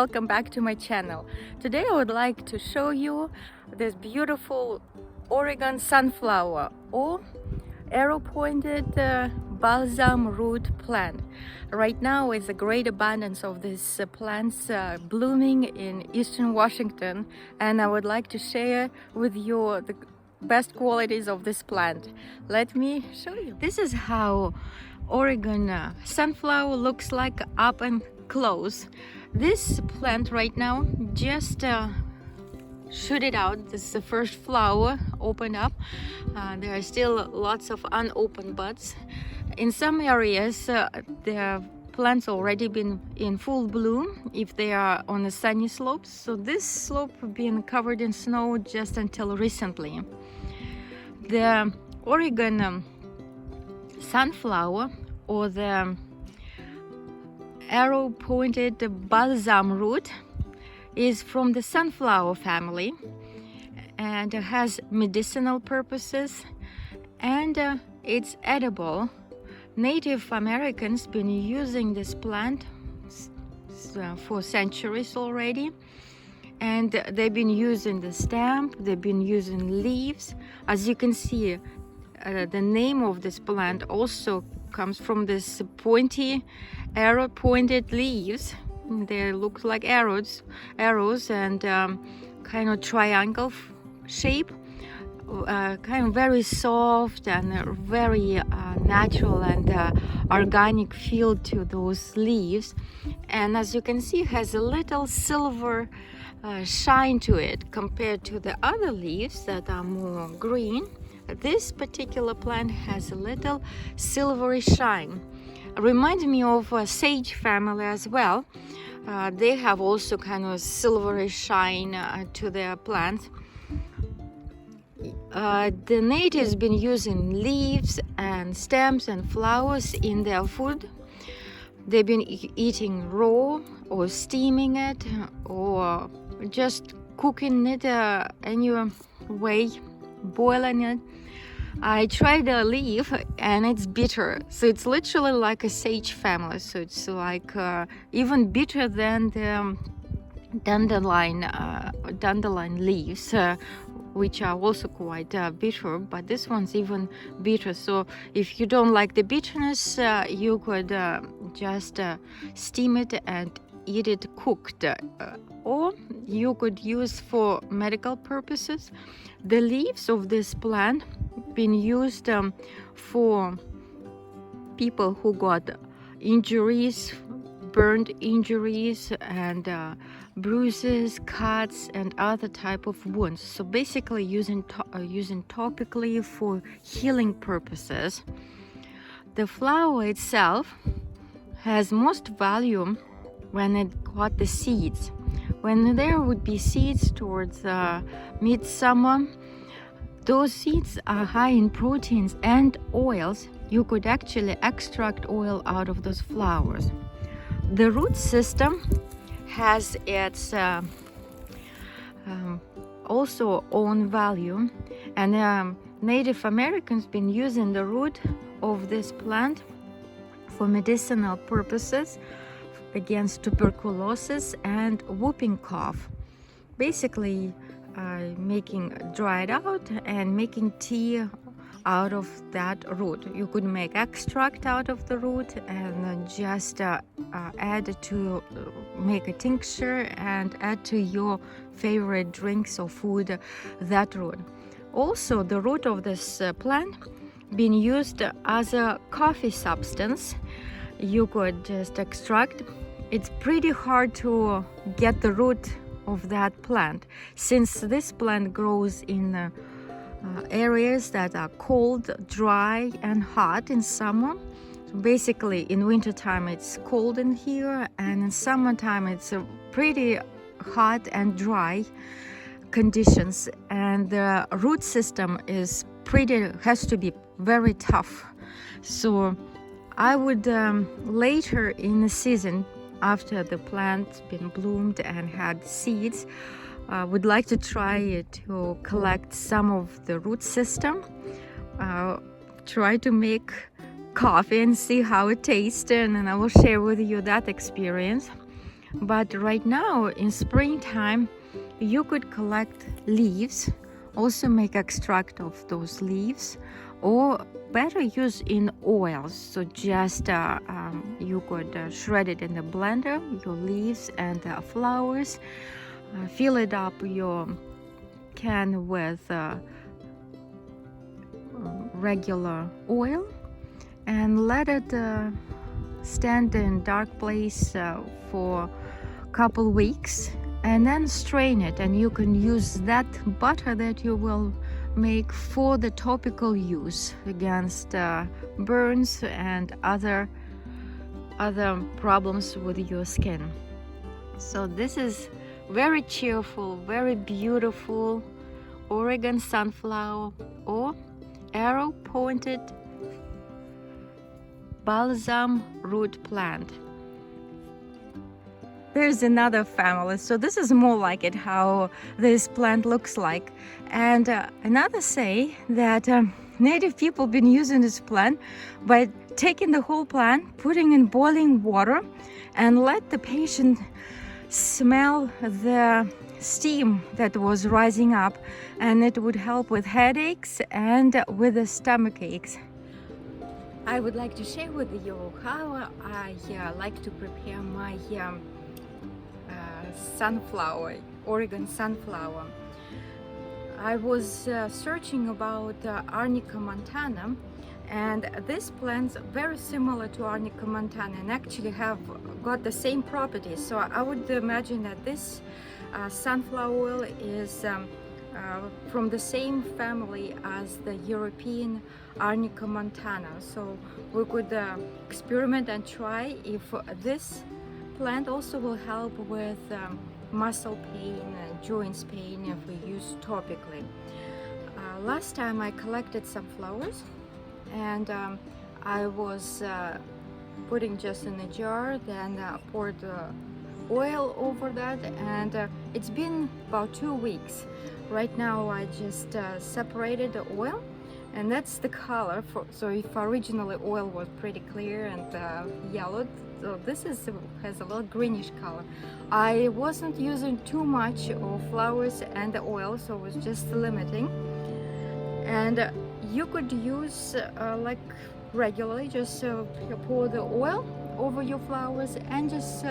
welcome back to my channel. Today I would like to show you this beautiful Oregon sunflower or arrow-pointed balsamroot plant. Right now is a great abundance of these plants blooming in eastern Washington, and I would like to share with you the best qualities of this plant. Let me show you. This is how Oregon sunflower looks like up and close. This plant right now just shoot it out. This is the first flower opened up. There are still lots of unopened buds. In some areas the plants already been in full bloom if they are on the sunny slopes. So this slope been covered in snow just until recently. The Oregon sunflower or the arrow-pointed balsamroot is from the sunflower family and has medicinal purposes, and it's edible. Native Americans been using this plant for centuries already, and they've been using the stem, they've been using leaves. As you can see, the name of this plant also comes from this pointy arrow-pointed leaves. They look like arrows and kind of triangle shape, kind of very soft and very natural and organic feel to those leaves. And as you can see, has a little silver shine to it compared to the other leaves that are more green. This particular plant has a little silvery shine. Reminds me of a sage family as well. They have also kind of silvery shine to their plants. The natives been using leaves and stems and flowers in their food. They've been eating raw or steaming it or just cooking it any way, boiling it. I tried the leaf and it's bitter, so it's literally like a sage family. So it's like even bitter than the dandelion leaves, which are also quite bitter, but this one's even bitter. So if you don't like the bitterness, you could just steam it and eat it cooked, or you could use for medical purposes. The leaves of this plant been used for people who got injuries, burned injuries and bruises, cuts and other type of wounds. So basically using topically for healing purposes. The flower itself has most value when it got the seeds. When there would be seeds towards midsummer, those seeds are high in proteins and oils. You could actually extract oil out of those flowers. The root system has its also own value, and Native Americans been using the root of this plant for medicinal purposes against tuberculosis and whooping cough. Basically making dried out and making tea out of that root. You could make extract out of the root and just add to make a tincture and add to your favorite drinks or food that root. Also, the root of this plant being used as a coffee substance. You could just extract. It's pretty hard to get the root of that plant, since this plant grows in areas that are cold, dry and hot in summer. So basically in wintertime it's cold in here, and in summertime it's a pretty hot and dry conditions, and the root system has to be very tough. So I would later in the season, after the plant's been bloomed and had seeds, would like to try to collect some of the root system, try to make coffee and see how it tastes, and I will share with you that experience. But right now in springtime, you could collect leaves, also make extract of those leaves, or better use in oils. So just you could shred it in the blender, your leaves and flowers, fill it up your can with regular oil, and let it stand in dark place for a couple weeks, and then strain it, and you can use that butter that you will make for the topical use against burns and other problems with your skin. So this is very cheerful, very beautiful Oregon sunflower or arrow pointed balsam root plant. There's another family, so this is more like it, how this plant looks like. And another say that native people been using this plant by taking the whole plant, putting in boiling water, and let the patient smell the steam that was rising up, and it would help with headaches and with the stomach aches. I would like to share with you how I like to prepare my sunflower, Oregon sunflower. I was searching about Arnica montana, and this plant's very similar to Arnica montana and actually have got the same properties. So I would imagine that this sunflower oil is from the same family as the European Arnica montana. So we could experiment and try if this plant also will help with muscle pain and joints pain if we use topically. Last time I collected some flowers, and I was putting just in a jar, then poured oil over that, and it's been about 2 weeks. Right now I just separated the oil, and that's the color. So if originally oil was pretty clear and yellowed, so this has a little greenish color. I wasn't using too much of flowers and the oil, so it was just limiting. And you could use like regularly, just pour the oil over your flowers and just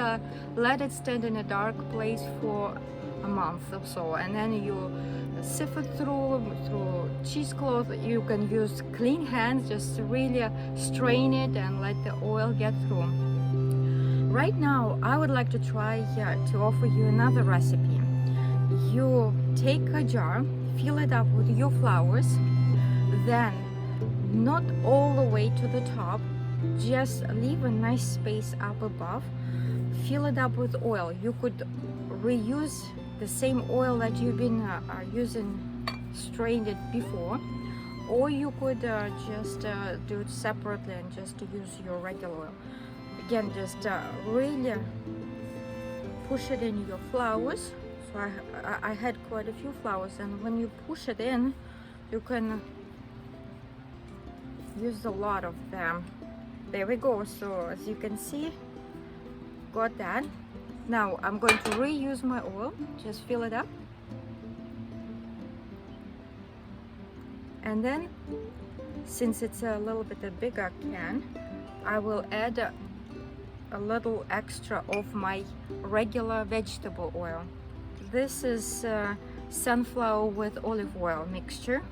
let it stand in a dark place for a month or so, and then you sift it through cheesecloth. You can use clean hands, just really strain it and let the oil get through. Right now I would like to try to offer you another recipe. You take a jar, fill it up with your flowers, then not all the way to the top, just leave a nice space up above, fill it up with oil. You could reuse the same oil that you've been using, strained it before, or you could just do it separately and just use your regular oil. Again, just really push it in your flowers. So I had quite a few flowers, and when you push it in, you can use a lot of them. There we go. So as you can see, got that. Now I'm going to reuse my oil, just fill it up, and then since it's a little bit a bigger can, I will add a little extra of my regular vegetable oil. This is sunflower with olive oil mixture.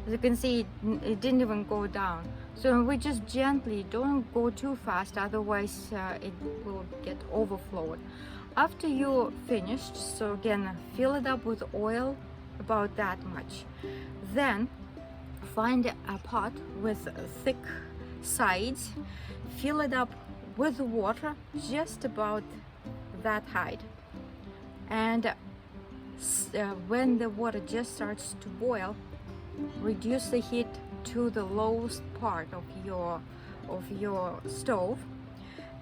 As you can see, it didn't even go down. So we just gently, don't go too fast, otherwise it will get overflowed. After you're finished, so again, fill it up with oil, about that much. Then find a pot with thick sides, fill it up with water, just about that height. And when the water just starts to boil, reduce the heat to the lowest part of your stove,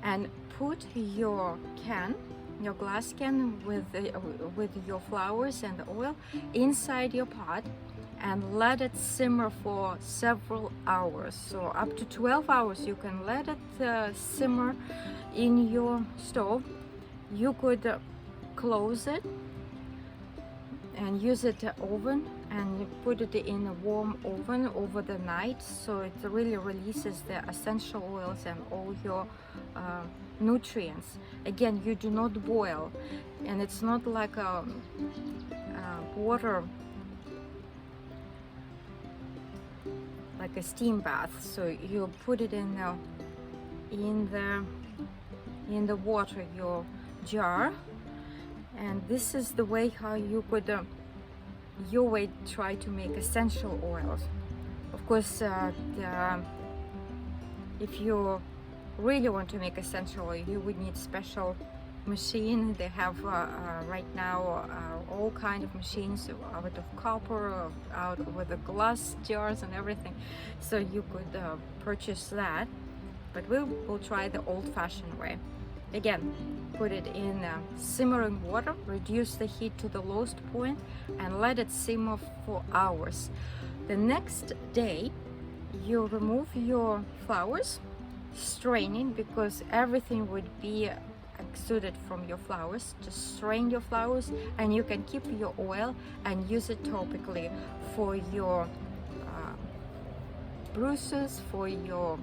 and put your can, your glass can with your flowers and the oil inside your pot, and let it simmer for several hours. So up to 12 hours you can let it simmer in your stove. You could close it and use it oven, and you put it in a warm oven over the night, so it really releases the essential oils and all your nutrients. Again, you do not boil, and it's not like a water, like a steam bath. So you put it in the water, your jar, and this is the way how you could your way try to make essential oils. Of course, if you really want to make essential oil, you would need special machine. They have right now all kind of machines out of copper, out with the glass jars and everything, so you could purchase that, but we'll try the old-fashioned way. Again, put it in simmering water, reduce the heat to the lowest point, and let it simmer for hours. The next day, you remove your flowers, straining, because everything would be exuded from your flowers. Just strain your flowers, and you can keep your oil and use it topically for your bruises, for your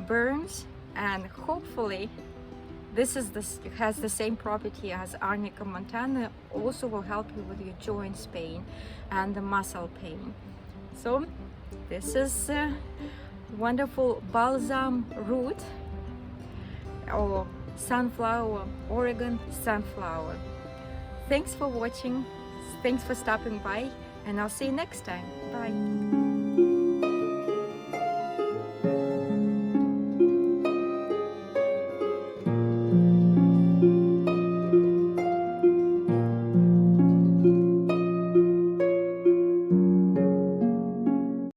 burns, and hopefully this has the same property as Arnica montana, also will help you with your joints pain and the muscle pain. So this is wonderful balsam root, or sunflower, Oregon sunflower. Thanks for watching, thanks for stopping by, and I'll see you next time. Bye.